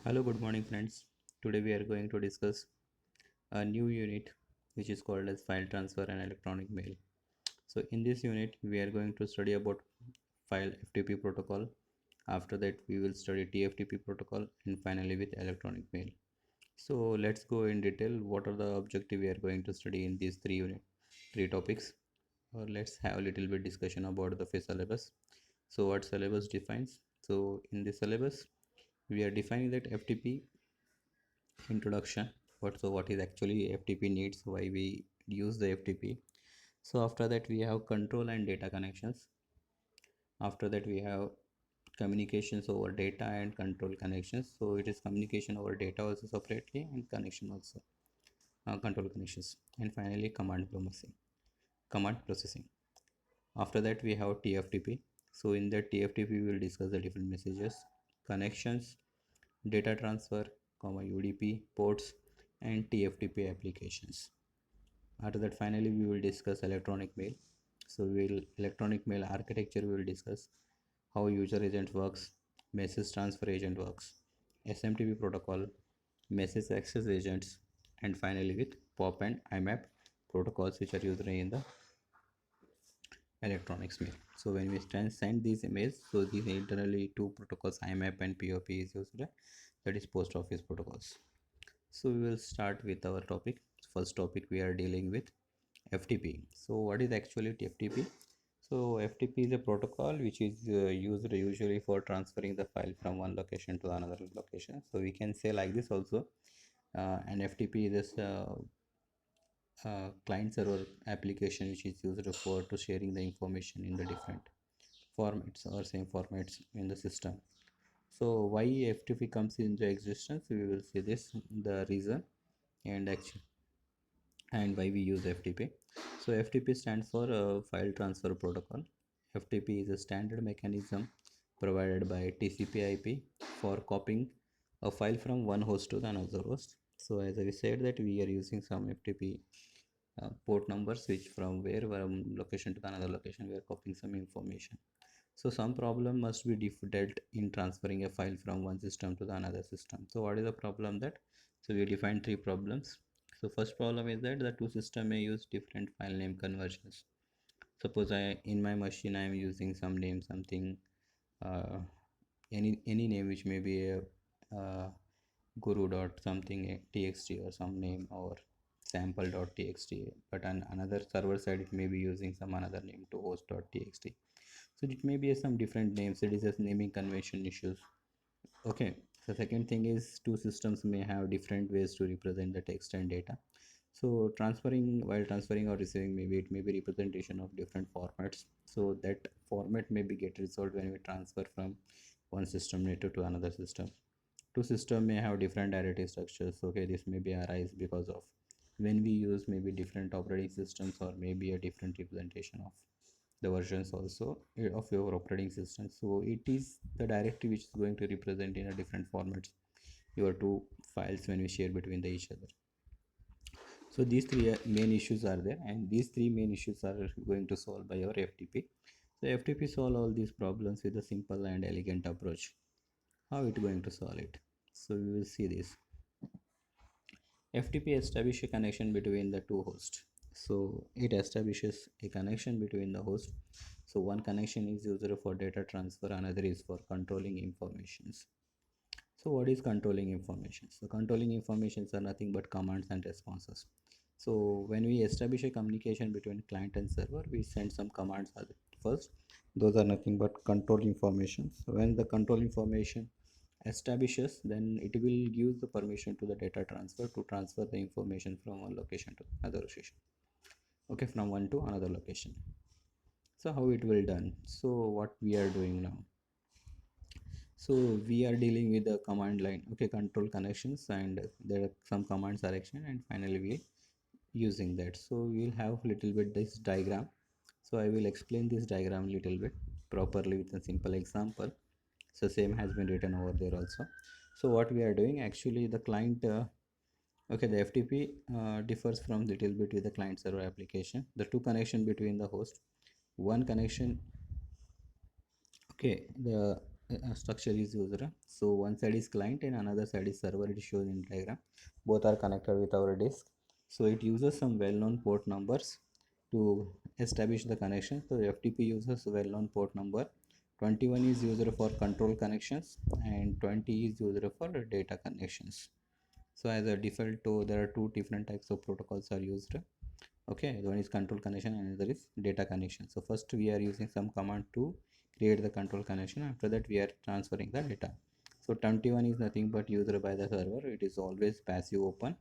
Hello, good morning, friends. Today we are going to discuss a new unit which is called as file transfer and electronic mail. So, in this unit, we are going to study about file FTP protocol. After that, we will study TFTP protocol and finally with electronic mail. So, let's go in detail. What are the objective we are going to study in these three topics? Or let's have a little bit discussion about the syllabus. So, what syllabus defines? So, in the syllabus, we are defining that FTP introduction. What is actually FTP needs, why we use the FTP. So after that we have control and data connections. After that we have communications over data and control connections. So it is communication over data also separately and connection also, control connections. And finally command processing. After that we have TFTP. So in that TFTP we will discuss the different messages, connections, data transfer, UDP ports, and TFTP applications. After that, finally, we will discuss electronic mail. So, we will electronic mail architecture. We will discuss how user agent works, message transfer agent works, SMTP protocol, message access agents, and finally with POP and IMAP protocols which are used in the electronics mail. So when we send these emails, so these internally two protocols IMAP and POP is used, that is post office protocols. So we will start with our topic. First topic we are dealing with FTP. So what is actually FTP? So FTP is a protocol which is used usually for transferring the file from one location to another location. So we can say like this also. An FTP is client server application which is used for to sharing the information in the different formats or same formats in the system. So why FTP comes into existence, we will see this, the reason, and actually and why we use FTP. So FTP stands for file transfer protocol. FTP is a standard mechanism provided by TCP/IP for copying a file from one host to the another host. So as I said that we are using some FTP port numbers which from where one location to the another location we are copying some information. So some problem must be dealt in transferring a file from one system to the another system. So what is the problem that? So we define three problems. So first problem is that the two system may use different file name conversions. Suppose I in my machine I am using some name something, uh, any name which may be a uh, guru dot something txt or some name, or sample dot txt, but on another server side it may be using some another name to host dot txt. So it may be some different names. It is just naming convention issues. Okay. So second thing is two systems may have different ways to represent the text and data. So while transferring or receiving, maybe it may be representation of different formats. So that format may be get resolved when we transfer from one system network to another system. Two system may have different directory structures. Okay, this may be arise because of when we use maybe different operating systems, or maybe a different representation of the versions also of your operating system. So it is the directory which is going to represent in a different formats your two files when we share between the each other. So these three main issues are there, and these three main issues are going to solve by our FTP. So FTP solve all these problems with a simple and elegant approach. How it going to solve it? So we will see this. FTP establishes a connection between the two hosts. So it establishes a connection between the hosts. So one connection is used for data transfer, another is for controlling informations. So what is controlling information? So controlling informations are nothing but commands and responses. So when we establish a communication between client and server, we send some commands first. Those are nothing but control information. So when the control information establishes, then it will give the permission to the data transfer to transfer the information from one location to another location. Okay, from one to another location. So how it will done? So what we are doing now? So we are dealing with the command line, okay, control connections, and there are some commands are action, and finally we using that. So we'll have little bit this diagram. So I will explain this diagram little bit properly with a simple example. So same has been written over there also. So what we are doing actually, the client okay, the FTP differs from little bit with the client server application. The two connection between the host, one connection, okay, structure is used. So one side is client and another side is server. It is shown in diagram. Both are connected with our disk. So it uses some well-known port numbers to establish the connection. So FTP uses well-known port number. 21 is used for control connections and 20 is used for data connections. So as a default, there are two different types of protocols are used. Okay, one is control connection and another is data connection. So first we are using some command to create the control connection. After that we are transferring the data. So 21 is nothing but used by the server. It is always passive open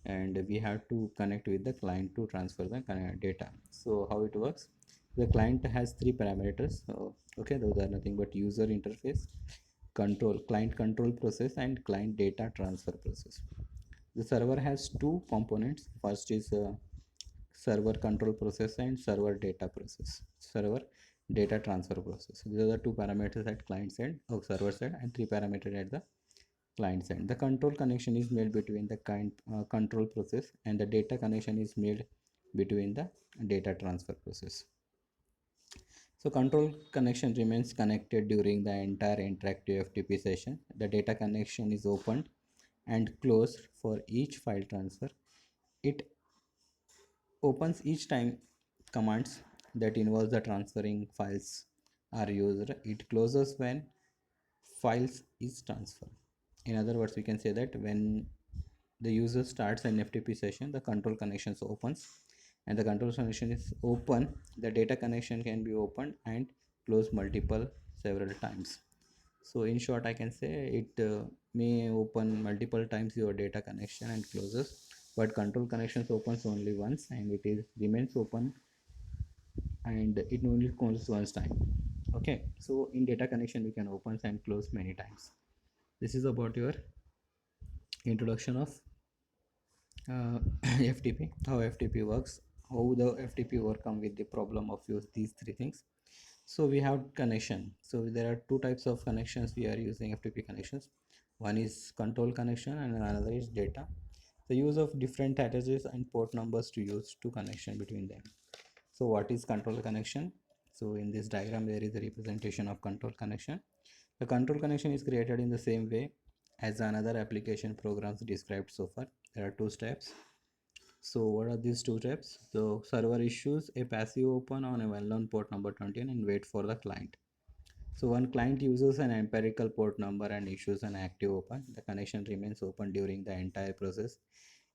and we have to connect with the client to transfer the data. So how it works, the client has three parameters. Okay, those are nothing but user interface, control client control process and client data transfer process. The server has two components. First is server control process and server data process, server data transfer process. These are the two parameters at client side or server side and three parameters at the client side. The control connection is made between the control process and the data connection is made between the data transfer process. So control connection remains connected during the entire interactive FTP session. The data connection is opened and closed for each file transfer. It opens each time commands that involves the transferring files are used. It closes when files is transferred. In other words, we can say that when the user starts an FTP session, the control connections opens and the control connection is open, the data connection can be opened and closed multiple several times. So in short, I can say it may open multiple times your data connection and closes, but control connections opens only once and it is remains open and it only closes once time. Okay, so in data connection we can open and close many times. This is about your introduction of FTP, how FTP works, how the FTP overcome with the problem of use these three things. So we have connection. So there are two types of connections we are using FTP connections. One is control connection and another is data. The use of different addresses and port numbers to use to connection between them. So what is control connection? So in this diagram there is a representation of control connection. The control connection is created in the same way as another application programs described so far. There are two steps. So what are these two steps? So server issues a passive open on a well-known port number 20 and wait for the client. So one client uses an empirical port number and issues an active open. The connection remains open during the entire process.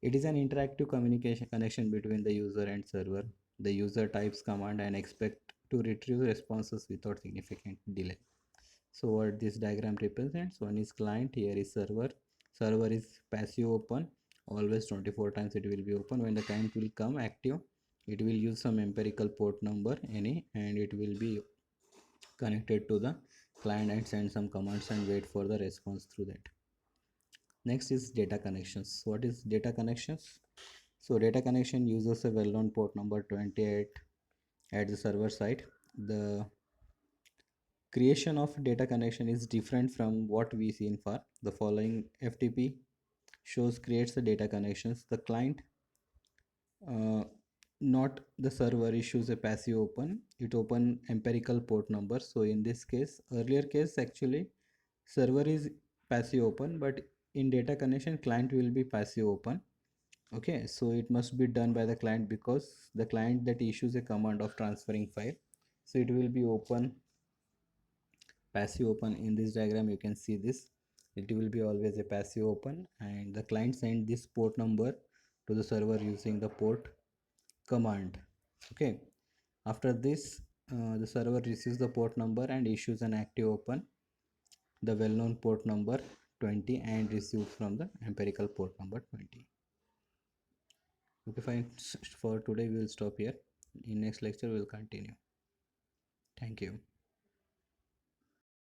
It is an interactive communication connection between the user and server. The user types command and expect to retrieve responses without significant delay. So what this diagram represents, one is client, here is server. Server is passive open, always 24 times it will be open. When the client will come active, it will use some empirical port number any and it will be connected to the client and send some commands and wait for the response through that. Next is data connections. What is data connections? So data connection uses a well-known port number 28 at the server side. The creation of data connection is different from what we seen for the following. FTP shows creates the data connections. The client, uh, not the server, issues a passive open. It open empirical port number. So in this case, earlier case actually server is passive open, but in data connection client will be passive open. Okay, so it must be done by the client because the client that issues a command of transferring file, so it will be open passive open. In this diagram you can see this, it will be always a passive open and the client send this port number to the server using the port command. Okay, after this the server receives the port number and issues an active open, the well-known port number 20 and receives from the empirical port number 20. Okay, fine. For today we will stop here. In next lecture we will continue. Thank you.